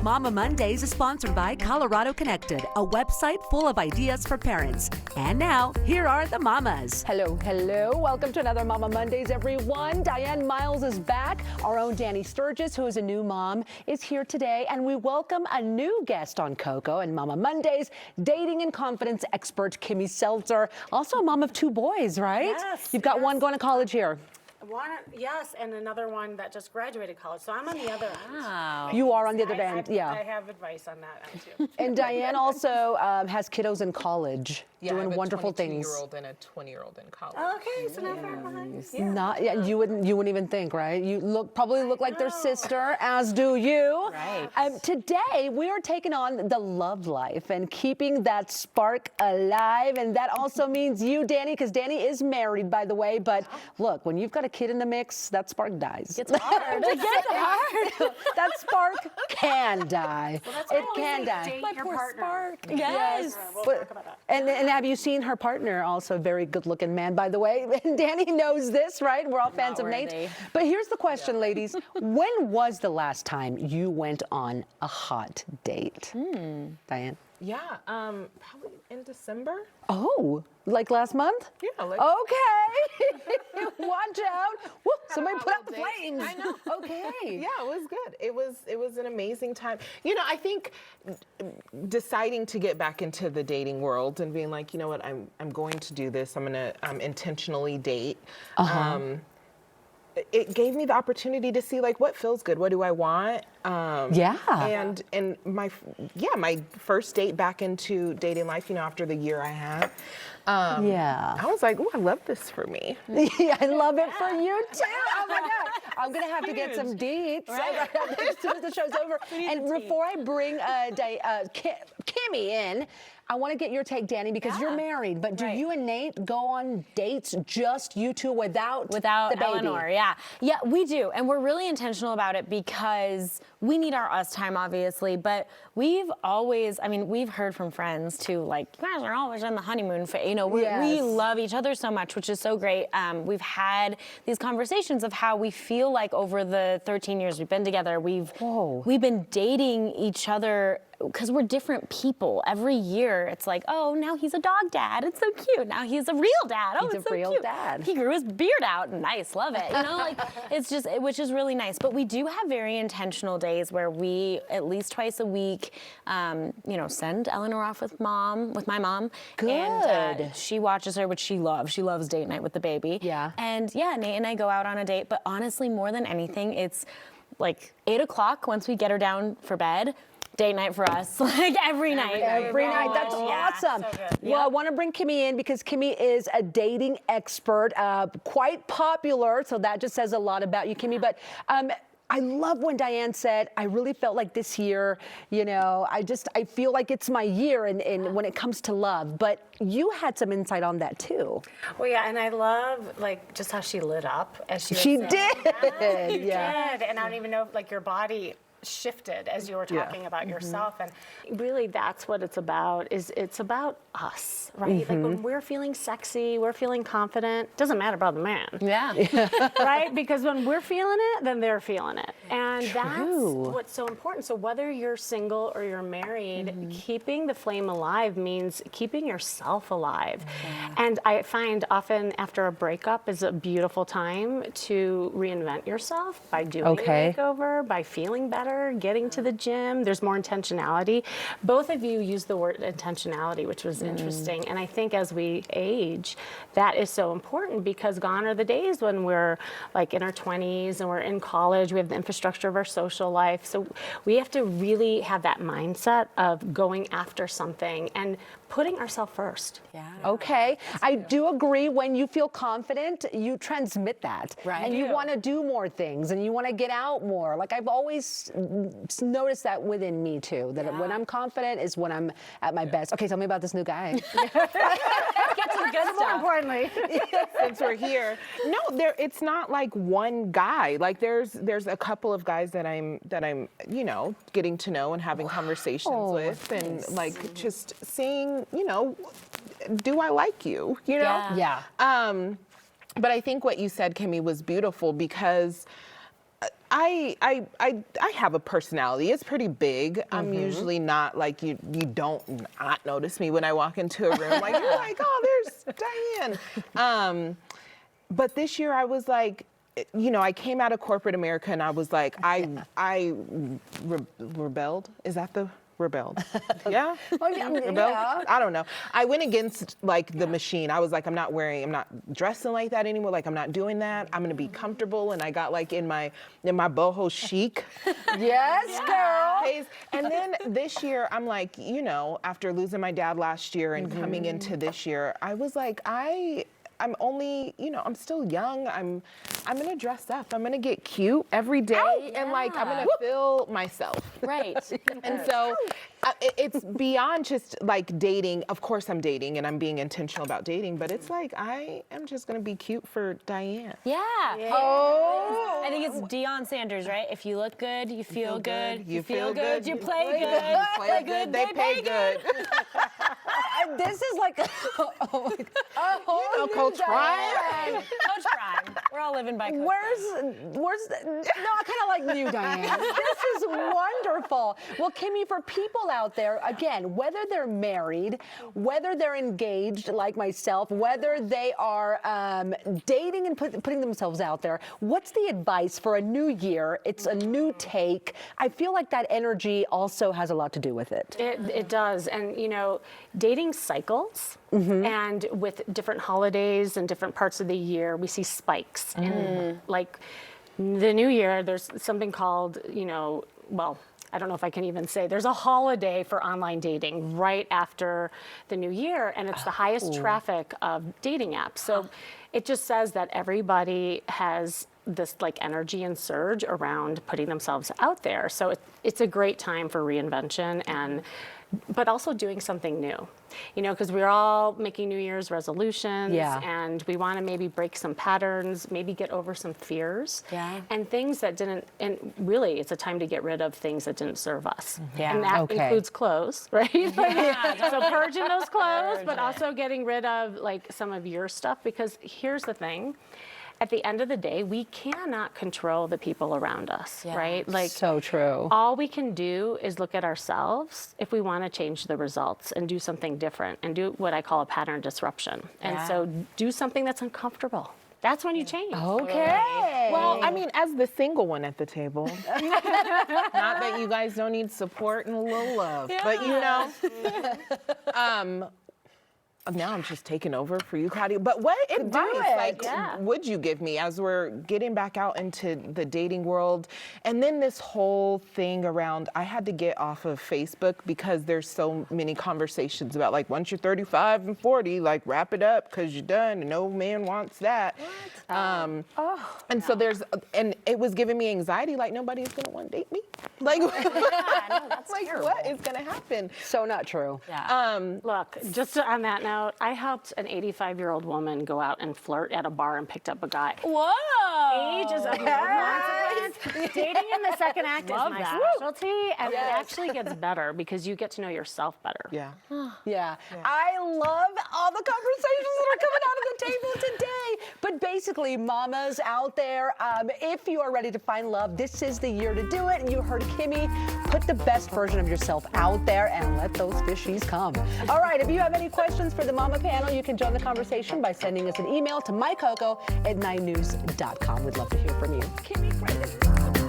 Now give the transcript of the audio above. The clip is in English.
Mama Mondays is sponsored by Colorado Connected, a website full of ideas for parents. And now, here are the mamas. Hello, hello. Welcome to another Mama Mondays, everyone. Diane Miles is back. Our own Danny Sturgis, who is a new mom, is here today. And we welcome a new guest on KUSA and Mama Mondays, dating and confidence expert Kimmy Seltzer. Also a mom of two boys, right? Yes. You've got one going to college here. One, yes, and another one that just graduated college. So I'm on the other end. Wow. You are on the other end, yeah. I have advice on that end too. And Diane also has kiddos in college, Yeah, doing I have wonderful a things. 22-year-old and a 20-year-old in college. Okay, so not far behind. Not, yeah, you wouldn't even think, right? You probably look like their sister, as do you. Right. Today we are taking on the love life and keeping that spark alive, and that also means you, Danny, because Danny is married, by the way. But look, when you've got a kid in the mix, that spark dies. It's hard. It gets hard. That spark can die. It can die. Date My your poor partner. spark. Yes. We'll But- talk about that. And have you seen her partner? Also a very good-looking man, by the way. And Danny knows this, right? We're all fans of Nate. But here's the question, ladies. When was the last time you went on a hot date? Diane? Yeah, probably in December. Oh, like last month? Yeah, like Okay. Watch out. Woo, somebody put out the date. flames. I know. Okay. Yeah, it was good. It was an amazing time. You know, I think deciding to get back into the dating world and being like, you know what, I'm going to do this. I'm gonna intentionally date. It gave me the opportunity to see like what feels good. What do I want? Yeah. And my first date back into dating life, you know, after the year I had. Yeah. I was like, oh, I love this for me. Yeah, I love it for you too. Oh my God. I'm going to have to get some deets as soon as the show's over. And before I bring Kimmy in, I want to get your take, Danny, because you're married. But do you and Nate go on dates, just you two, without the baby? Eleanor? Yeah, we do, and we're really intentional about it because we need our us time, obviously. But we've always, I mean, we've heard from friends too, like, you guys are always in the honeymoon phase. You know, we love each other so much, which is so great. We've had these conversations of how we feel like over the 13 years we've been together, we've been dating each other because we're different people. Every year, it's like, oh, now he's a dog dad. It's so cute. Now he's a real dad. Oh, it's so cute. Dad. He grew his beard out. Nice, love it. You know, like it's just, which is really nice. But we do have very intentional days where we, at least twice a week, you know, send Eleanor off with my mom. Good. And she watches her, which she loves. She loves date night with the baby. Yeah. And yeah, Nate and I go out on a date. But honestly, more than anything, it's like 8 o'clock once we get her down for bed. Date night for us, like every night. Every night. That's awesome. So good. Well, I want to bring Kimmy in because Kimmy is a dating expert, quite popular. So that just says a lot about you, Kimmy. But I love when Diane said, I really felt like this year, you know, I feel like it's my year and when it comes to love. But you had some insight on that too. Well, yeah, and I love like just how she lit up as she was She saying did. that. She Yeah. did, and I don't even know if like your body shifted as you were talking about yourself, and really that's what it's about. It's about us, right? Like when we're feeling sexy, we're feeling confident, doesn't matter about the man. Yeah. Right? Because when we're feeling it, then they're feeling it. And that's what's so important. So whether you're single or you're married, keeping the flame alive means keeping yourself alive. And I find often after a breakup is a beautiful time to reinvent yourself by doing a makeover, by feeling better, getting to the gym. There's more intentionality. Both of you use the word intentionality, which was interesting. And I think as we age, that is so important because gone are the days when we're like in our 20s and we're in college, we have the infrastructure of our social life. So we have to really have that mindset of going after something and putting ourselves first. Yeah. Okay. I do agree when you feel confident, you transmit that. Right. And you want to do more things and you want to get out more. Like I've always noticed that within me too, that when I'm confident is when I'm at my best. Okay, tell me about this new guy. Get to the good More stuff. importantly. Since we're here, no, it's not like one guy. Like there's a couple of guys that I'm you know getting to know and having conversations with, and like just seeing, you know, do I like you? You know? Yeah. But I think what you said, Kimmy, was beautiful because I have a personality. It's pretty big. I'm usually not like you don't not notice me when I walk into a room. Like you're like, oh, there's Diane. But this year I was like, you know, I came out of corporate America and I was like, I rebelled. Is that the rebelled? Yeah? Rebelled? Yeah. I don't know. I went against like the machine. I was like, I'm not dressing like that anymore. Like I'm not doing that. I'm gonna be comfortable. And I got like in my boho chic. Yes, girl. Phase. And then this year, I'm like, you know, after losing my dad last year and coming into this year, I was like, I'm only, you know, I'm still young. I'm gonna dress up. I'm gonna get cute every day, and like I'm gonna feel myself. Right. And so it's beyond just like dating. Of course, I'm dating and I'm being intentional about dating, but it's like I am just gonna be cute for Diane. Yeah. Oh. I think it's Deion Sanders, right? If you look good, you feel good. You feel good, you play You good. play good, they pay good. And this is like a whole new Coach Prime. Diane. Coach Prime. We're all living by Coach Where's no, I kind of like you, Diane. This is wonderful. Well, Kimmy, for people out there, again, whether they're married, whether they're engaged like myself, whether they are dating and putting themselves out there, what's the advice for a new year? It's a new take. I feel like that energy also has a lot to do with it. It does. And, you know, dating cycles, and with different holidays and different parts of the year, we see spikes. And like the new year, there's something called, you know, well, I don't know if I can even say, there's a holiday for online dating right after the new year, and it's the highest traffic of dating apps. So it just says that everybody has this like energy and surge around putting themselves out there. So it's a great time for reinvention but also doing something new, you know, because we're all making New Year's resolutions, and we want to maybe break some patterns, maybe get over some fears, and things that didn't, and really it's a time to get rid of things that didn't serve us. And that includes clothes, right? So purging those clothes, but also getting rid of like some of your stuff, because here's the thing. At the end of the day, we cannot control the people around us, right? Like, so true. All we can do is look at ourselves if we want to change the results and do something different and do what I call a pattern disruption. And so do something that's uncomfortable. That's when you change. Okay. Well, I mean, as the single one at the table, not that you guys don't need support and a little love, but you know, now I'm just taking over for you, Claudia. But what advice would you give me as we're getting back out into the dating world? And then this whole thing around, I had to get off of Facebook because there's so many conversations about like, once you're 35 and 40, like wrap it up because you're done and no man wants that. And so and it was giving me anxiety, like nobody's gonna want to date me. Like, that's like terrible. what is gonna happen? So not true. Look, just on that note, I helped an 85-year-old woman go out and flirt at a bar and picked up a guy. Whoa! Age is of no consequence. Dating in the second act is my specialty, and it actually gets better because you get to know yourself better. Yeah. I love all the conversations that are coming out of the table today. But basically, mamas out there, if you are ready to find love, this is the year to do it. And you heard Kimmy, put the best version of yourself out there and let those fishies come. All right, if you have any questions for the Mama panel, you can join the conversation by sending us an email to MyCOCO@9news.com. We'd love to hear from you. Kimmy, Brendan.